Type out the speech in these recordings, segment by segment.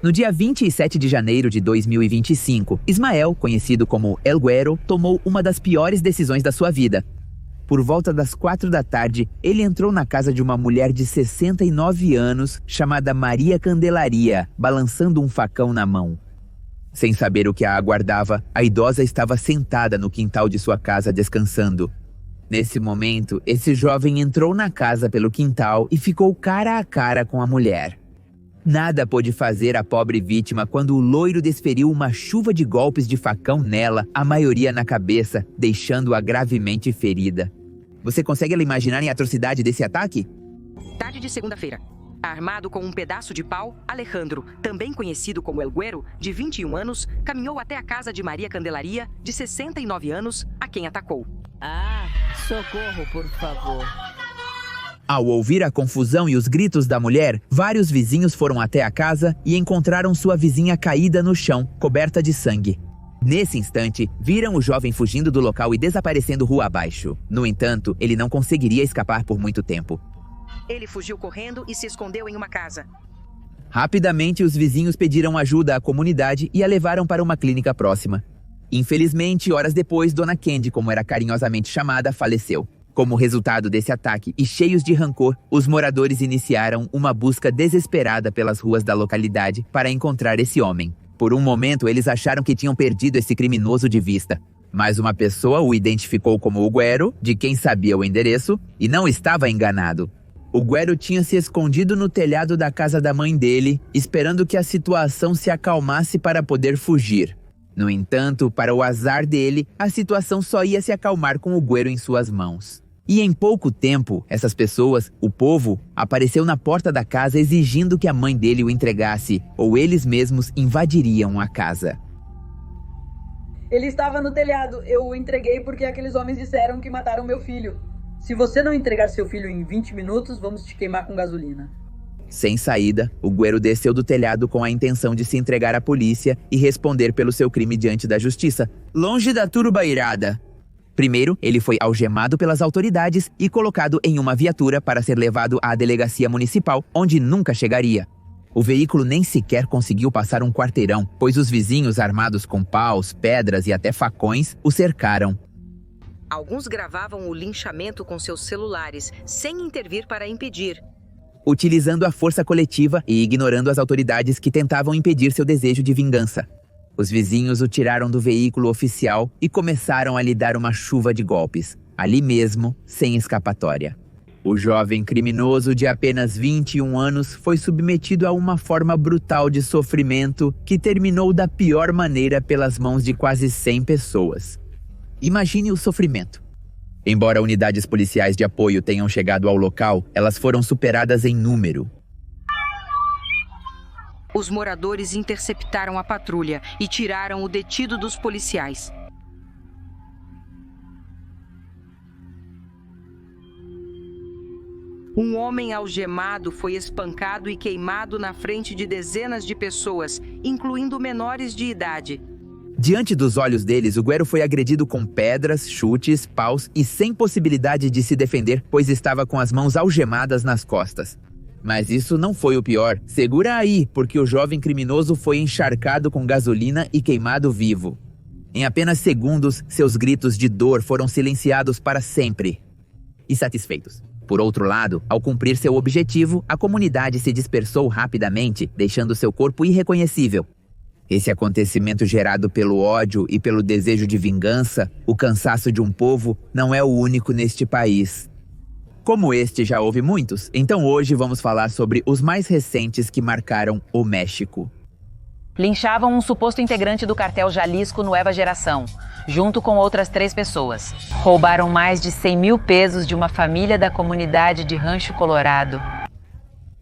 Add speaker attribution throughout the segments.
Speaker 1: No dia 27 de janeiro de 2025, Ismael, conhecido como El Güero, tomou uma das piores decisões da sua vida. Por volta das 4 da tarde, ele entrou na casa de uma mulher de 69 anos, chamada Maria Candelaria, balançando um facão na mão. Sem saber o que a aguardava, a idosa estava sentada no quintal de sua casa descansando. Nesse momento, esse jovem entrou na casa pelo quintal e ficou cara a cara com a mulher. Nada pôde fazer a pobre vítima quando o loiro desferiu uma chuva de golpes de facão nela, a maioria na cabeça, deixando-a gravemente ferida. Você consegue imaginar a atrocidade desse ataque?
Speaker 2: Tarde de segunda-feira. Armado com um pedaço de pau, Alejandro, também conhecido como El Güero, de 21 anos, caminhou até a casa de Maria Candelaria, de 69 anos, a quem atacou.
Speaker 3: Socorro, por favor.
Speaker 1: Ao ouvir a confusão e os gritos da mulher, vários vizinhos foram até a casa e encontraram sua vizinha caída no chão, coberta de sangue. Nesse instante, viram o jovem fugindo do local e desaparecendo rua abaixo. No entanto, ele não conseguiria escapar por muito tempo.
Speaker 2: Ele fugiu correndo e se escondeu em uma casa.
Speaker 1: Rapidamente, os vizinhos pediram ajuda à comunidade e a levaram para uma clínica próxima. Infelizmente, horas depois, Dona Candy, como era carinhosamente chamada, faleceu. Como resultado desse ataque e cheios de rancor, os moradores iniciaram uma busca desesperada pelas ruas da localidade para encontrar esse homem. Por um momento, eles acharam que tinham perdido esse criminoso de vista. Mas uma pessoa o identificou como o Güero, de quem sabia o endereço, e não estava enganado. O Güero tinha se escondido no telhado da casa da mãe dele, esperando que a situação se acalmasse para poder fugir. No entanto, para o azar dele, a situação só ia se acalmar com o Güero em suas mãos. E em pouco tempo, essas pessoas, o povo, apareceu na porta da casa exigindo que a mãe dele o entregasse, ou eles mesmos invadiriam a casa.
Speaker 4: Ele estava no telhado, eu o entreguei porque aqueles homens disseram que mataram meu filho. Se você não entregar seu filho em 20 minutos, vamos te queimar com gasolina.
Speaker 1: Sem saída, o Güero desceu do telhado com a intenção de se entregar à polícia e responder pelo seu crime diante da justiça, longe da turubairada. Primeiro, ele foi algemado pelas autoridades e colocado em uma viatura para ser levado à delegacia municipal, onde nunca chegaria. O veículo nem sequer conseguiu passar um quarteirão, pois os vizinhos armados com paus, pedras e até facões o cercaram.
Speaker 2: Alguns gravavam o linchamento com seus celulares, sem intervir para impedir.
Speaker 1: Utilizando a força coletiva e ignorando as autoridades que tentavam impedir seu desejo de vingança. Os vizinhos o tiraram do veículo oficial e começaram a lhe dar uma chuva de golpes, ali mesmo, sem escapatória. O jovem criminoso de apenas 21 anos foi submetido a uma forma brutal de sofrimento que terminou da pior maneira pelas mãos de quase 100 pessoas. Imagine o sofrimento. Embora unidades policiais de apoio tenham chegado ao local, elas foram superadas em número.
Speaker 2: Os moradores interceptaram a patrulha e tiraram o detido dos policiais. Um homem algemado foi espancado e queimado na frente de dezenas de pessoas, incluindo menores de idade.
Speaker 1: Diante dos olhos deles, o Güero foi agredido com pedras, chutes, paus e sem possibilidade de se defender, pois estava com as mãos algemadas nas costas. Mas isso não foi o pior. Segura aí, porque o jovem criminoso foi encharcado com gasolina e queimado vivo. Em apenas segundos, seus gritos de dor foram silenciados para sempre. E satisfeitos. Por outro lado, ao cumprir seu objetivo, a comunidade se dispersou rapidamente, deixando seu corpo irreconhecível. Esse acontecimento gerado pelo ódio e pelo desejo de vingança, o cansaço de um povo, não é o único neste país. Como este já houve muitos, então hoje vamos falar sobre os mais recentes que marcaram o México.
Speaker 3: Linchavam um suposto integrante do cartel Jalisco Nueva Geração, junto com outras 3 pessoas. Roubaram mais de 100 mil pesos de uma família da comunidade de Rancho Colorado.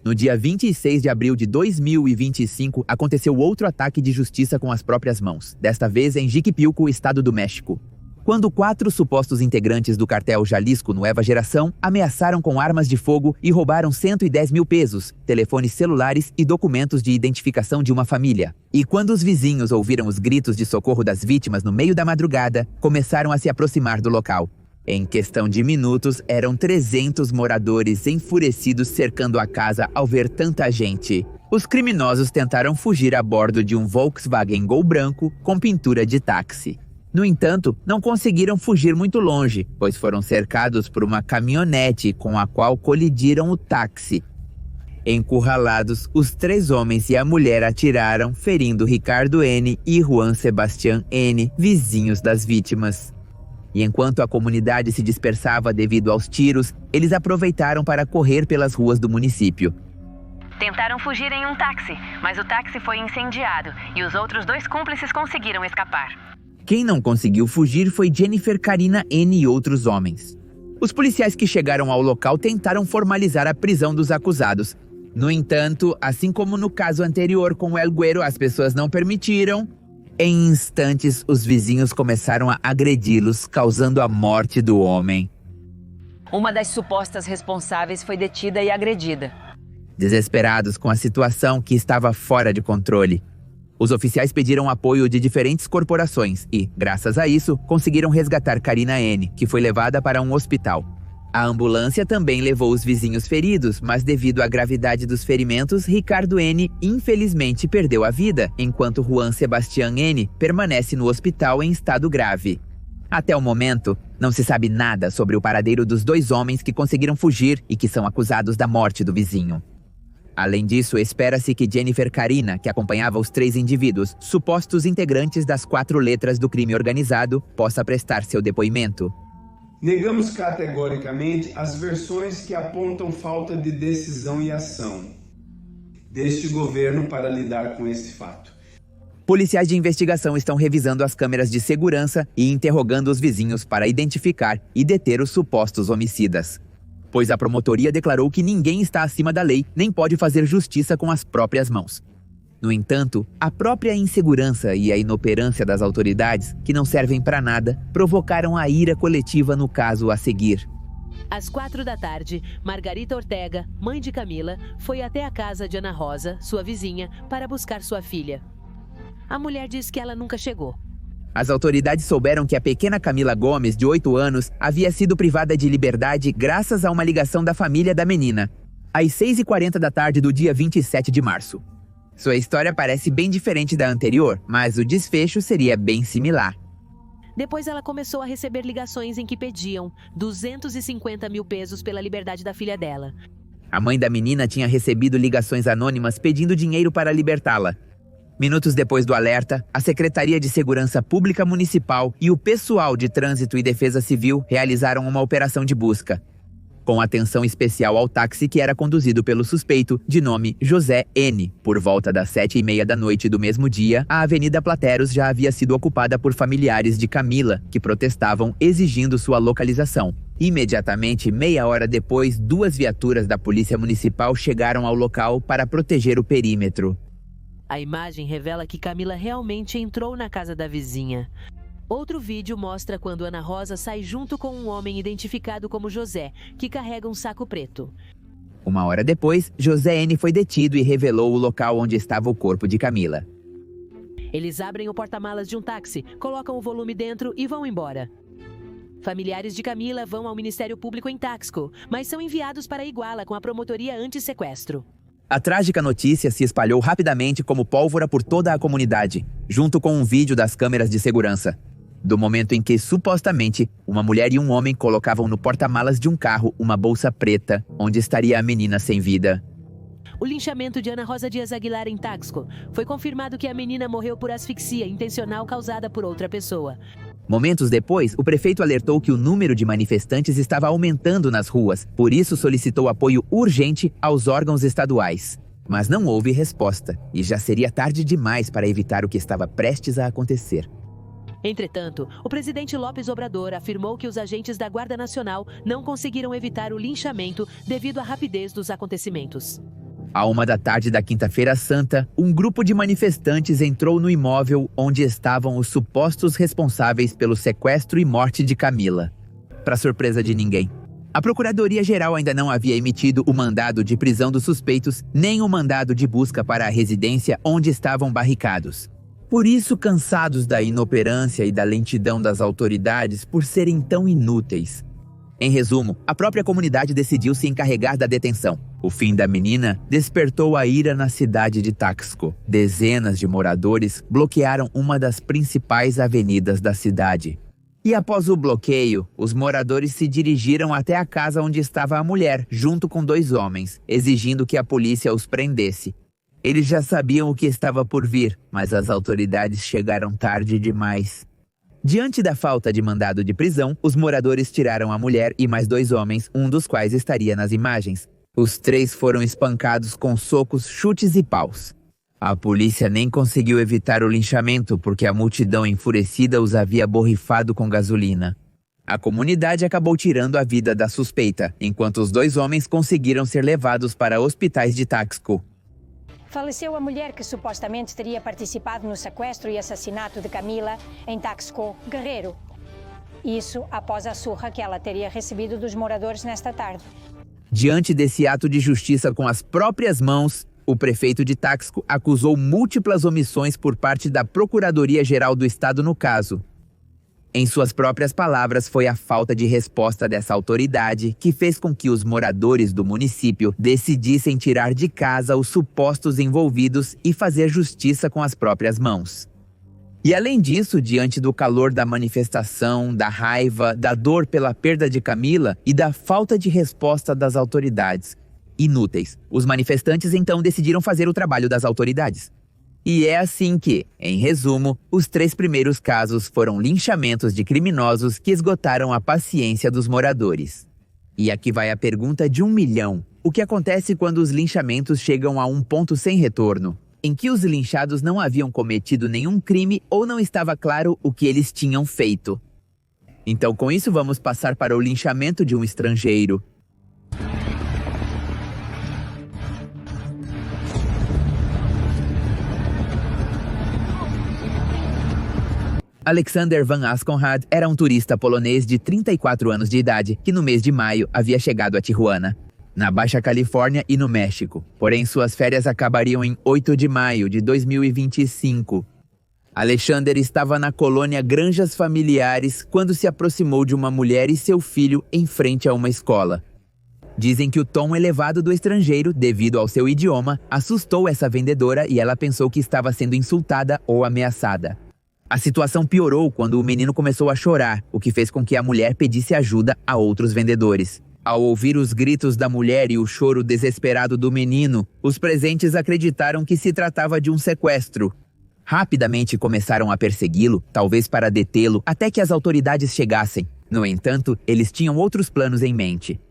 Speaker 1: No dia 26 de abril de 2025, aconteceu outro ataque de justiça com as próprias mãos, desta vez em Jiquipilco, estado do México. Quando 4 supostos integrantes do cartel Jalisco Nueva Geração ameaçaram com armas de fogo e roubaram 110 mil pesos, telefones celulares e documentos de identificação de uma família. E quando os vizinhos ouviram os gritos de socorro das vítimas no meio da madrugada, começaram a se aproximar do local. Em questão de minutos, eram 300 moradores enfurecidos cercando a casa ao ver tanta gente. Os criminosos tentaram fugir a bordo de um Volkswagen Gol branco com pintura de táxi. No entanto, não conseguiram fugir muito longe, pois foram cercados por uma caminhonete com a qual colidiram o táxi. Encurralados, os 3 homens e a mulher atiraram, ferindo Ricardo N. e Juan Sebastián N., vizinhos das vítimas. E enquanto a comunidade se dispersava devido aos tiros, eles aproveitaram para correr pelas ruas do município.
Speaker 3: Tentaram fugir em um táxi, mas o táxi foi incendiado e os outros 2 cúmplices conseguiram escapar.
Speaker 1: Quem não conseguiu fugir foi Jennifer Karina N. e outros homens. Os policiais que chegaram ao local tentaram formalizar a prisão dos acusados. No entanto, assim como no caso anterior com o El Güero, as pessoas não permitiram. Em instantes, os vizinhos começaram a agredi-los, causando a morte do homem.
Speaker 3: Uma das supostas responsáveis foi detida e agredida.
Speaker 1: Desesperados com a situação que estava fora de controle, os oficiais pediram apoio de diferentes corporações e, graças a isso, conseguiram resgatar Karina N., que foi levada para um hospital. A ambulância também levou os vizinhos feridos, mas devido à gravidade dos ferimentos, Ricardo N. infelizmente perdeu a vida, enquanto Juan Sebastián N. permanece no hospital em estado grave. Até o momento, não se sabe nada sobre o paradeiro dos 2 homens que conseguiram fugir e que são acusados da morte do vizinho. Além disso, espera-se que Jennifer Karina, que acompanhava os 3 indivíduos, supostos integrantes das 4 letras do crime organizado, possa prestar seu depoimento.
Speaker 5: Negamos categoricamente as versões que apontam falta de decisão e ação deste governo para lidar com esse fato.
Speaker 1: Policiais de investigação estão revisando as câmeras de segurança e interrogando os vizinhos para identificar e deter os supostos homicidas. Pois a promotoria declarou que ninguém está acima da lei nem pode fazer justiça com as próprias mãos. No entanto, a própria insegurança e a inoperância das autoridades, que não servem para nada, provocaram a ira coletiva no caso a seguir.
Speaker 6: Às 4 da tarde, Margarita Ortega, mãe de Camila, foi até a casa de Ana Rosa, sua vizinha, para buscar sua filha. A mulher diz que ela nunca chegou.
Speaker 1: As autoridades souberam que a pequena Camila Gomes, de 8 anos, havia sido privada de liberdade graças a uma ligação da família da menina, às 6h40 da tarde do dia 27 de março. Sua história parece bem diferente da anterior, mas o desfecho seria bem similar.
Speaker 6: Depois ela começou a receber ligações em que pediam 250 mil pesos pela liberdade da filha dela.
Speaker 1: A mãe da menina tinha recebido ligações anônimas pedindo dinheiro para libertá-la. Minutos depois do alerta, a Secretaria de Segurança Pública Municipal e o pessoal de Trânsito e Defesa Civil realizaram uma operação de busca, com atenção especial ao táxi que era conduzido pelo suspeito, de nome José N. Por volta das 7h30 da noite do mesmo dia, a Avenida Plateros já havia sido ocupada por familiares de Camila, que protestavam exigindo sua localização. Imediatamente, meia hora depois, 2 viaturas da Polícia Municipal chegaram ao local para proteger o perímetro.
Speaker 6: A imagem revela que Camila realmente entrou na casa da vizinha. Outro vídeo mostra quando Ana Rosa sai junto com um homem identificado como José, que carrega um saco preto.
Speaker 1: Uma hora depois, José N. foi detido e revelou o local onde estava o corpo de Camila.
Speaker 6: Eles abrem o porta-malas de um táxi, colocam o volume dentro e vão embora. Familiares de Camila vão ao Ministério Público em Taxco, mas são enviados para Iguala com a promotoria anti-sequestro.
Speaker 1: A trágica notícia se espalhou rapidamente como pólvora por toda a comunidade, junto com um vídeo das câmeras de segurança, do momento em que, supostamente, uma mulher e um homem colocavam no porta-malas de um carro uma bolsa preta, onde estaria a menina sem vida.
Speaker 6: O linchamento de Ana Rosa Dias Aguilar em Taxco. Foi confirmado que a menina morreu por asfixia intencional causada por outra pessoa.
Speaker 1: Momentos depois, o prefeito alertou que o número de manifestantes estava aumentando nas ruas, por isso solicitou apoio urgente aos órgãos estaduais. Mas não houve resposta, e já seria tarde demais para evitar o que estava prestes a acontecer.
Speaker 6: Entretanto, o presidente López Obrador afirmou que os agentes da Guarda Nacional não conseguiram evitar o linchamento devido à rapidez dos acontecimentos.
Speaker 1: À 1 da tarde da Quinta-feira Santa, um grupo de manifestantes entrou no imóvel onde estavam os supostos responsáveis pelo sequestro e morte de Camila. Para surpresa de ninguém, a Procuradoria-Geral ainda não havia emitido o mandado de prisão dos suspeitos, nem o mandado de busca para a residência onde estavam barricados. Por isso, cansados da inoperância e da lentidão das autoridades por serem tão inúteis. Em resumo, a própria comunidade decidiu se encarregar da detenção. O fim da menina despertou a ira na cidade de Taxco. Dezenas de moradores bloquearam uma das principais avenidas da cidade. E após o bloqueio, os moradores se dirigiram até a casa onde estava a mulher, junto com 2 homens, exigindo que a polícia os prendesse. Eles já sabiam o que estava por vir, mas as autoridades chegaram tarde demais. Diante da falta de mandado de prisão, os moradores tiraram a mulher e mais 2 homens, um dos quais estaria nas imagens. Os 3 foram espancados com socos, chutes e paus. A polícia nem conseguiu evitar o linchamento porque a multidão enfurecida os havia borrifado com gasolina. A comunidade acabou tirando a vida da suspeita, enquanto os 2 homens conseguiram ser levados para hospitais de Taxco.
Speaker 7: Faleceu a mulher que supostamente teria participado no sequestro e assassinato de Camila em Taxco, Guerreiro. Isso após a surra que ela teria recebido dos moradores nesta tarde.
Speaker 1: Diante desse ato de justiça com as próprias mãos, o prefeito de Taxco acusou múltiplas omissões por parte da Procuradoria-Geral do Estado no caso. Em suas próprias palavras, foi a falta de resposta dessa autoridade que fez com que os moradores do município decidissem tirar de casa os supostos envolvidos e fazer justiça com as próprias mãos. E além disso, diante do calor da manifestação, da raiva, da dor pela perda de Camila e da falta de resposta das autoridades inúteis, os manifestantes então decidiram fazer o trabalho das autoridades. E é assim que, em resumo, os 3 primeiros casos foram linchamentos de criminosos que esgotaram a paciência dos moradores. E aqui vai a pergunta de 1 milhão. O que acontece quando os linchamentos chegam a um ponto sem retorno, em que os linchados não haviam cometido nenhum crime ou não estava claro o que eles tinham feito? Então, com isso, vamos passar para o linchamento de um estrangeiro. Alexander Van Asconrad era um turista polonês de 34 anos de idade que no mês de maio havia chegado a Tijuana, na Baixa Califórnia e no México. Porém, suas férias acabariam em 8 de maio de 2025. Alexander estava na colônia Granjas Familiares quando se aproximou de uma mulher e seu filho em frente a uma escola. Dizem que o tom elevado do estrangeiro, devido ao seu idioma, assustou essa vendedora e ela pensou que estava sendo insultada ou ameaçada. A situação piorou quando o menino começou a chorar, o que fez com que a mulher pedisse ajuda a outros vendedores. Ao ouvir os gritos da mulher e o choro desesperado do menino, os presentes acreditaram que se tratava de um sequestro. Rapidamente começaram a persegui-lo, talvez para detê-lo, até que as autoridades chegassem. No entanto, eles tinham outros planos em mente.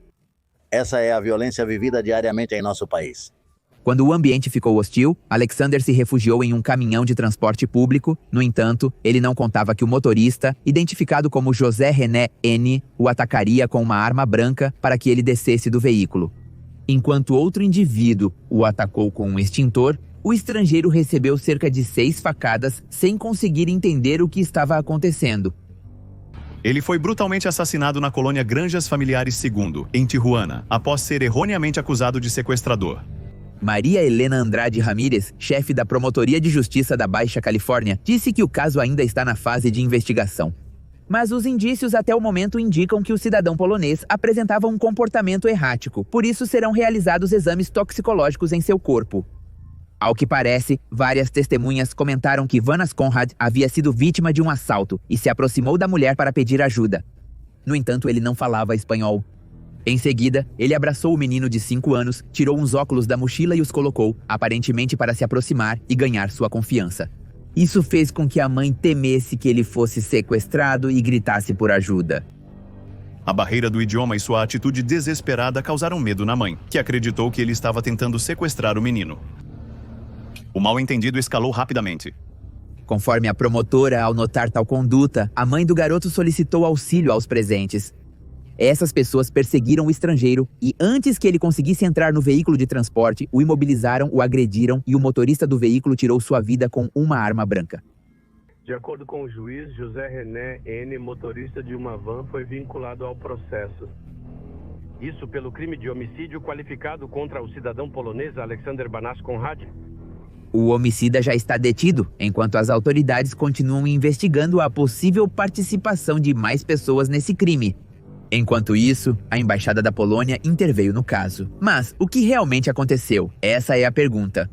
Speaker 8: Essa é a violência vivida diariamente em nosso país.
Speaker 1: Quando o ambiente ficou hostil, Alexander se refugiou em um caminhão de transporte público. No entanto, ele não contava que o motorista, identificado como José René N., o atacaria com uma arma branca para que ele descesse do veículo. Enquanto outro indivíduo o atacou com um extintor, o estrangeiro recebeu cerca de 6 facadas sem conseguir entender o que estava acontecendo.
Speaker 9: Ele foi brutalmente assassinado na colônia Granjas Familiares II, em Tijuana, após ser erroneamente acusado de sequestrador.
Speaker 1: Maria Helena Andrade Ramírez, chefe da Promotoria de Justiça da Baixa Califórnia, disse que o caso ainda está na fase de investigação. Mas os indícios até o momento indicam que o cidadão polonês apresentava um comportamento errático, por isso serão realizados exames toxicológicos em seu corpo. Ao que parece, várias testemunhas comentaram que Van Asconrad havia sido vítima de um assalto e se aproximou da mulher para pedir ajuda. No entanto, ele não falava espanhol. Em seguida, ele abraçou o menino de 5 anos, tirou uns óculos da mochila e os colocou, aparentemente para se aproximar e ganhar sua confiança. Isso fez com que a mãe temesse que ele fosse sequestrado e gritasse por ajuda.
Speaker 9: A barreira do idioma e sua atitude desesperada causaram medo na mãe, que acreditou que ele estava tentando sequestrar o menino. O mal-entendido escalou rapidamente.
Speaker 1: Conforme a promotora, ao notar tal conduta, a mãe do garoto solicitou auxílio aos presentes. Essas pessoas perseguiram o estrangeiro e, antes que ele conseguisse entrar no veículo de transporte, o imobilizaram, o agrediram e o motorista do veículo tirou sua vida com uma arma branca.
Speaker 10: De acordo com o juiz, José René N., motorista de uma van, foi vinculado ao processo. Isso pelo crime de homicídio qualificado contra o cidadão polonês Alexander Van Asconrad.
Speaker 1: O homicida já está detido, enquanto as autoridades continuam investigando a possível participação de mais pessoas nesse crime. Enquanto isso, a Embaixada da Polônia interveio no caso. Mas o que realmente aconteceu? Essa é a pergunta.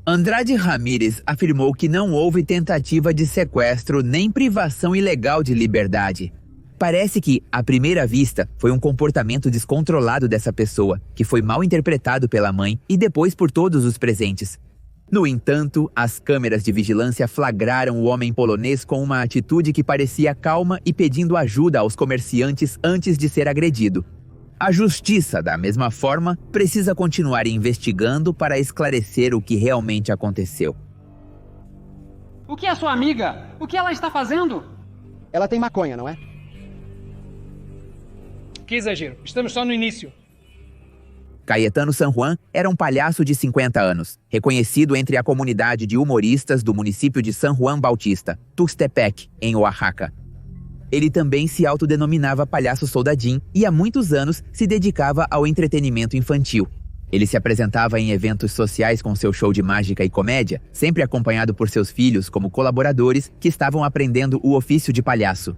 Speaker 1: Andrade Ramírez afirmou que não houve tentativa de sequestro nem privação ilegal de liberdade. Parece que, à primeira vista, foi um comportamento descontrolado dessa pessoa, que foi mal interpretado pela mãe e depois por todos os presentes. No entanto, as câmeras de vigilância flagraram o homem polonês com uma atitude que parecia calma e pedindo ajuda aos comerciantes antes de ser agredido. A justiça, da mesma forma, precisa continuar investigando para esclarecer o que realmente aconteceu.
Speaker 11: O que é sua amiga? O que ela está fazendo?
Speaker 12: Ela tem maconha, não é?
Speaker 11: Que exagero. Estamos só no início.
Speaker 1: Caetano San Juan era um palhaço de 50 anos, reconhecido entre a comunidade de humoristas do município de San Juan Bautista, Tuxtepec, em Oaxaca. Ele também se autodenominava Palhaço Soldadinho e há muitos anos se dedicava ao entretenimento infantil. Ele se apresentava em eventos sociais com seu show de mágica e comédia, sempre acompanhado por seus filhos como colaboradores que estavam aprendendo o ofício de palhaço.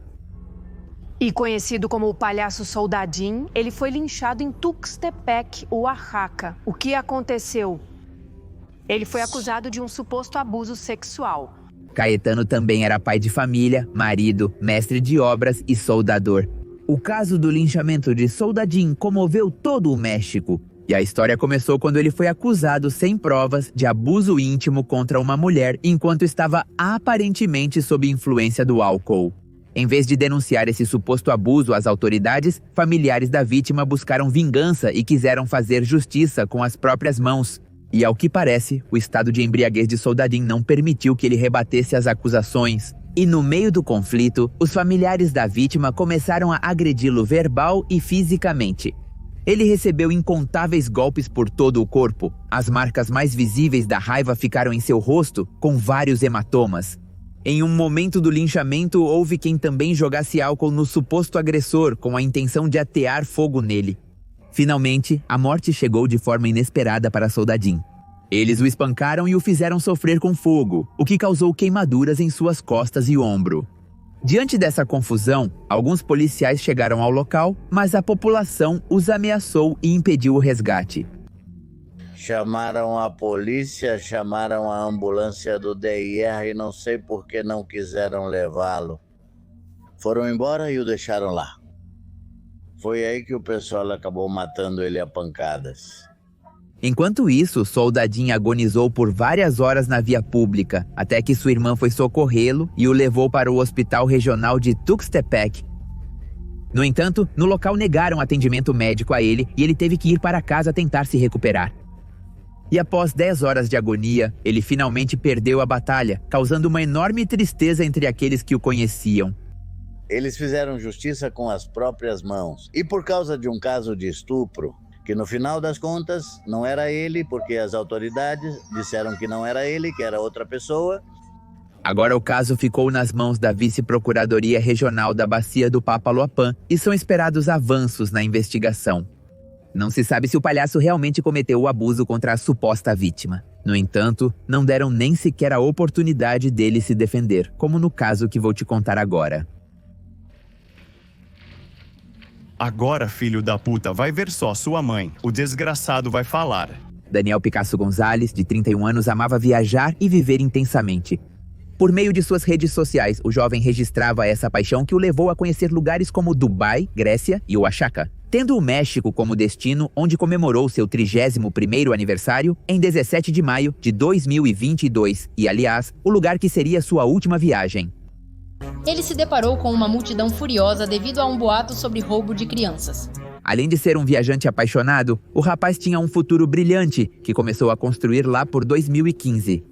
Speaker 13: E conhecido como o Palhaço Soldadinho, ele foi linchado em Tuxtepec, Oaxaca. O que aconteceu? Ele foi acusado de um suposto abuso sexual.
Speaker 1: Caetano também era pai de família, marido, mestre de obras e soldador. O caso do linchamento de Soldadinho comoveu todo o México. E a história começou quando ele foi acusado sem provas de abuso íntimo contra uma mulher enquanto estava aparentemente sob influência do álcool. Em vez de denunciar esse suposto abuso às autoridades, familiares da vítima buscaram vingança e quiseram fazer justiça com as próprias mãos. E ao que parece, o estado de embriaguez de Soldadinho não permitiu que ele rebatesse as acusações. E no meio do conflito, os familiares da vítima começaram a agredi-lo verbal e fisicamente. Ele recebeu incontáveis golpes por todo o corpo. As marcas mais visíveis da raiva ficaram em seu rosto, com vários hematomas. Em um momento do linchamento, houve quem também jogasse álcool no suposto agressor, com a intenção de atear fogo nele. Finalmente, a morte chegou de forma inesperada para Soldadinho. Eles o espancaram e o fizeram sofrer com fogo, o que causou queimaduras em suas costas e ombro. Diante dessa confusão, alguns policiais chegaram ao local, mas a população os ameaçou e impediu o resgate.
Speaker 8: Chamaram a polícia, chamaram a ambulância do DIR e não sei por que não quiseram levá-lo. Foram embora e o deixaram lá. Foi aí que o pessoal acabou matando ele a pancadas.
Speaker 1: Enquanto isso, Soldadinho agonizou por várias horas na via pública, até que sua irmã foi socorrê-lo e o levou para o Hospital Regional de Tuxtepec. No entanto, no local negaram atendimento médico a ele e ele teve que ir para casa tentar se recuperar. E após 10 horas de agonia, ele finalmente perdeu a batalha, causando uma enorme tristeza entre aqueles que o conheciam.
Speaker 8: Eles fizeram justiça com as próprias mãos. E por causa de um caso de estupro, que no final das contas não era ele, porque as autoridades disseram que não era ele, que era outra pessoa.
Speaker 1: Agora o caso ficou nas mãos da Vice-Procuradoria Regional da Bacia do Papaloapan e são esperados avanços na investigação. Não se sabe se o palhaço realmente cometeu o abuso contra a suposta vítima. No entanto, não deram nem sequer a oportunidade dele se defender, como no caso que vou te contar agora.
Speaker 9: Agora, filho da puta, vai ver só sua mãe. O desgraçado vai falar.
Speaker 1: Daniel Picasso Gonzalez, de 31 anos, amava viajar e viver intensamente. Por meio de suas redes sociais, o jovem registrava essa paixão que o levou a conhecer lugares como Dubai, Grécia e Oaxaca, tendo o México como destino onde comemorou seu 31º aniversário em 17 de maio de 2022 e, aliás, o lugar que seria sua última viagem.
Speaker 14: Ele se deparou com uma multidão furiosa devido a um boato sobre roubo de crianças.
Speaker 1: Além de ser um viajante apaixonado, o rapaz tinha um futuro brilhante que começou a construir lá por 2015.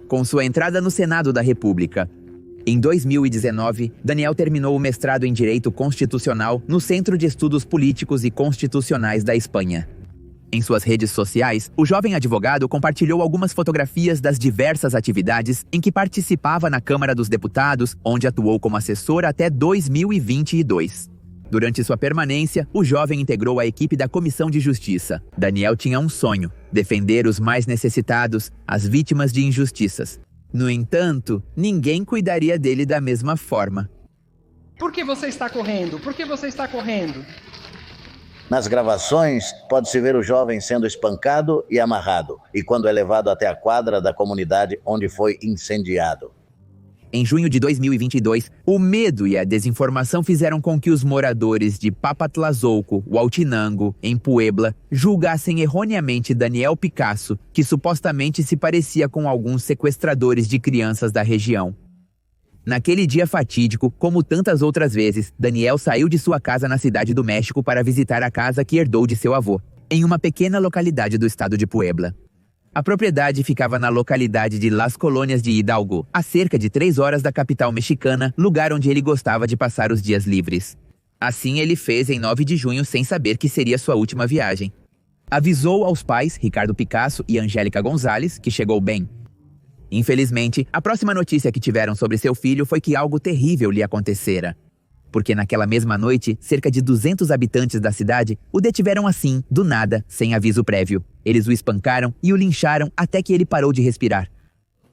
Speaker 1: Com sua entrada no Senado da República. Em 2019, Daniel terminou o mestrado em Direito Constitucional no Centro de Estudos Políticos e Constitucionais da Espanha. Em suas redes sociais, o jovem advogado compartilhou algumas fotografias das diversas atividades em que participava na Câmara dos Deputados, onde atuou como assessor até 2022. Durante sua permanência, o jovem integrou a equipe da Comissão de Justiça. Daniel tinha um sonho: defender os mais necessitados, as vítimas de injustiças. No entanto, ninguém cuidaria dele da mesma forma.
Speaker 11: Por que você está correndo? Por que você está correndo?
Speaker 8: Nas gravações, pode-se ver o jovem sendo espancado e amarrado, e quando é levado até a quadra da comunidade onde foi incendiado.
Speaker 1: Em junho de 2022, o medo e a desinformação fizeram com que os moradores de Papatlazolco, Huauchinango, em Puebla, julgassem erroneamente Daniel Picasso, que supostamente se parecia com alguns sequestradores de crianças da região. Naquele dia fatídico, como tantas outras vezes, Daniel saiu de sua casa na cidade do México para visitar a casa que herdou de seu avô, em uma pequena localidade do estado de Puebla. A propriedade ficava na localidade de Las Colônias de Hidalgo, a cerca de 3 horas da capital mexicana, lugar onde ele gostava de passar os dias livres. Assim ele fez em 9 de junho sem saber que seria sua última viagem. Avisou aos pais, Ricardo Picasso e Angélica Gonzalez, que chegou bem. Infelizmente, a próxima notícia que tiveram sobre seu filho foi que algo terrível lhe acontecera. Porque naquela mesma noite, cerca de 200 habitantes da cidade o detiveram assim, do nada, sem aviso prévio. Eles o espancaram e o lincharam até que ele parou de respirar.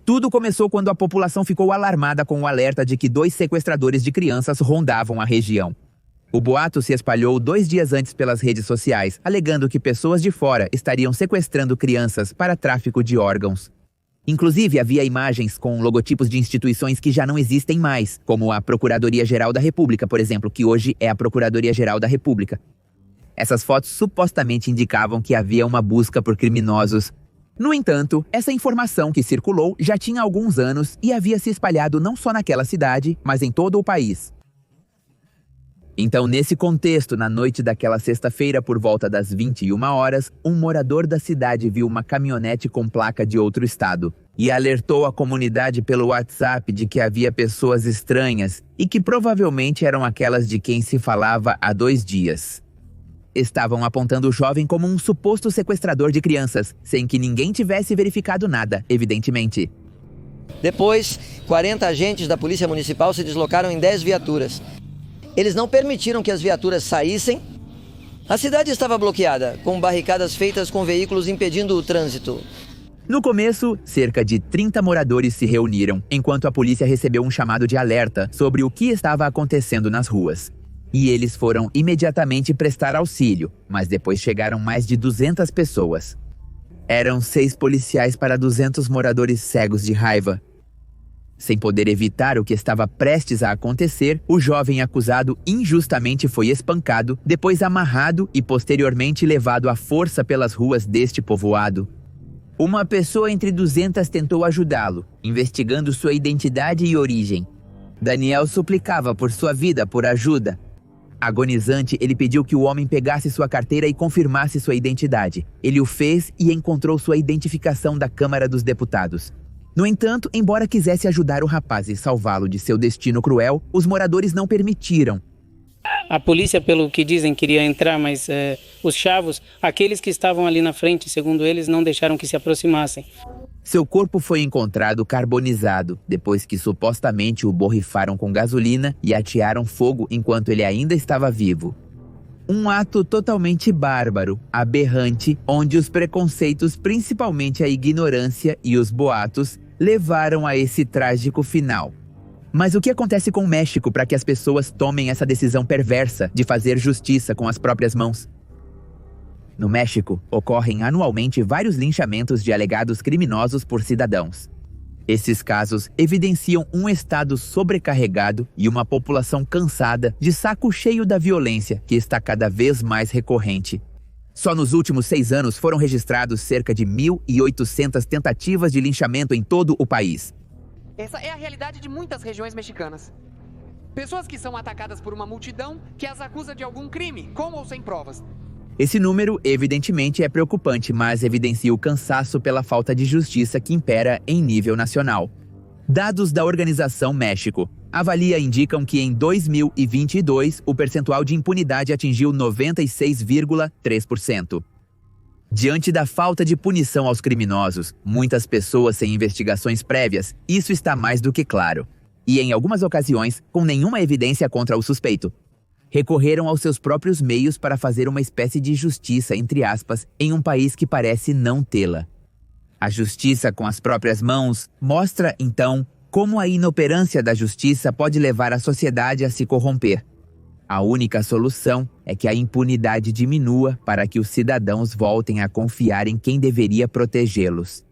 Speaker 1: Tudo começou quando a população ficou alarmada com o alerta de que 2 sequestradores de crianças rondavam a região. O boato se espalhou 2 dias antes pelas redes sociais, alegando que pessoas de fora estariam sequestrando crianças para tráfico de órgãos. Inclusive, havia imagens com logotipos de instituições que já não existem mais, como a Procuradoria-Geral da República, por exemplo, que hoje é a Procuradoria-Geral da República. Essas fotos supostamente indicavam que havia uma busca por criminosos. No entanto, essa informação que circulou já tinha alguns anos e havia se espalhado não só naquela cidade, mas em todo o país. Então, nesse contexto, na noite daquela sexta-feira, por volta das 21 horas, um morador da cidade viu uma caminhonete com placa de outro estado e alertou a comunidade pelo WhatsApp de que havia pessoas estranhas e que provavelmente eram aquelas de quem se falava há 2 dias. Estavam apontando o jovem como um suposto sequestrador de crianças, sem que ninguém tivesse verificado nada, evidentemente.
Speaker 15: Depois, 40 agentes da Polícia Municipal se deslocaram em 10 viaturas. Eles não permitiram que as viaturas saíssem. A cidade estava bloqueada, com barricadas feitas com veículos impedindo o trânsito.
Speaker 1: No começo, cerca de 30 moradores se reuniram, enquanto a polícia recebeu um chamado de alerta sobre o que estava acontecendo nas ruas. E eles foram imediatamente prestar auxílio, mas depois chegaram mais de 200 pessoas. Eram 6 policiais para 200 moradores cegos de raiva. Sem poder evitar o que estava prestes a acontecer, o jovem acusado injustamente foi espancado, depois amarrado e posteriormente levado à força pelas ruas deste povoado. Uma pessoa entre 200 tentou ajudá-lo, investigando sua identidade e origem. Daniel suplicava por sua vida, por ajuda. Agonizante, ele pediu que o homem pegasse sua carteira e confirmasse sua identidade. Ele o fez e encontrou sua identificação da Câmara dos Deputados. No entanto, embora quisesse ajudar o rapaz e salvá-lo de seu destino cruel, os moradores não permitiram.
Speaker 16: A polícia, pelo que dizem, queria entrar, mas os chavos, aqueles que estavam ali na frente, segundo eles, não deixaram que se aproximassem.
Speaker 1: Seu corpo foi encontrado carbonizado, depois que supostamente o borrifaram com gasolina e atearam fogo enquanto ele ainda estava vivo. Um ato totalmente bárbaro, aberrante, onde os preconceitos, principalmente a ignorância e os boatos, levaram a esse trágico final. Mas o que acontece com o México para que as pessoas tomem essa decisão perversa de fazer justiça com as próprias mãos? No México, ocorrem anualmente vários linchamentos de alegados criminosos por cidadãos. Esses casos evidenciam um estado sobrecarregado e uma população cansada, de saco cheio da violência, que está cada vez mais recorrente. Só nos últimos 6 anos foram registrados cerca de 1.800 tentativas de linchamento em todo o país.
Speaker 17: Essa é a realidade de muitas regiões mexicanas. Pessoas que são atacadas por uma multidão que as acusa de algum crime, com ou sem provas.
Speaker 1: Esse número, evidentemente, é preocupante, mas evidencia o cansaço pela falta de justiça que impera em nível nacional. Dados da Organização México indicam que em 2022 o percentual de impunidade atingiu 96,3%. Diante da falta de punição aos criminosos, muitas pessoas sem investigações prévias, isso está mais do que claro. E em algumas ocasiões, com nenhuma evidência contra o suspeito. Recorreram aos seus próprios meios para fazer uma espécie de justiça, entre aspas, em um país que parece não tê-la. A justiça com as próprias mãos mostra, então, Como a inoperância da justiça pode levar a sociedade a se corromper? A única solução é que a impunidade diminua para que os cidadãos voltem a confiar em quem deveria protegê-los.